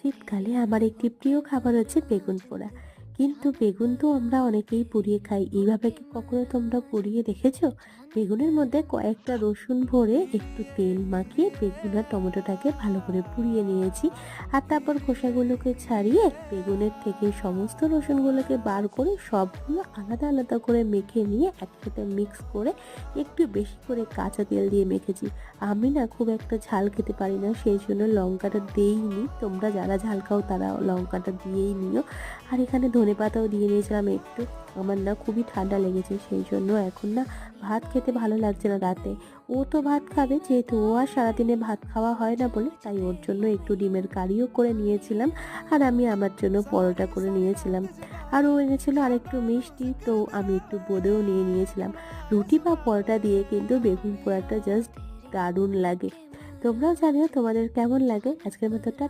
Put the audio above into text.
শীতকালে আমার একটি প্রিয় খাবার হচ্ছে বেগুন পোড়া। কিন্তু বেগুন তো আমরা অনেকেই পুড়িয়ে খাই। এইভাবে কি কখনো তোমরা পুড়িয়ে দেখেছো? বেগুনের মধ্যে কয়েকটা রসুন ভরে একটু তেল মাখিয়ে বেগুন আর টমেটোটাকে ভালো করে পুড়িয়ে নিয়েছি। আর তারপর খোসাগুলোকে ছাড়িয়ে বেগুনের থেকে সমস্ত রসুনগুলোকে বার করে সবগুলো আলাদা আলাদা করে মেখে নিয়ে একসাথে মিক্স করে একটু বেশি করে কাঁচা তেল দিয়ে মেখেছি। আমি না খুব একটা ঝাল খেতে পারি না, সেই জন্য লঙ্কাটা দেইনি। তোমরা যারা ঝাল খাও তারা লঙ্কাটা দিয়েই নিও। আর এখানে ধনেপাতাও দিয়ে নিয়েছিলাম একটু। আমার না খুবই ঠান্ডা লেগেছে, সেই জন্য এখন না ভাত খেতে ভালো লাগছে না রাতে। ও তো ভাত খাবে, যেহেতু ও আর সারাদিনে ভাত খাওয়া হয় না বলে, তাই ওর জন্য একটু ডিমের কারিও করে নিয়েছিলাম। আর আমি আমার জন্য পরোটা করে নিয়েছিলাম। আর ও এনেছিল আরেকটু মিষ্টি, তো আমি একটু বোঁদেও নিয়ে নিয়েছিলাম। রুটি বা পরোটা দিয়ে কিন্তু বেগুন পোড়াটা জাস্ট দারুণ লাগে। তোমরাও জানিও তোমাদের কেমন লাগে। আজকের মতো টাটা।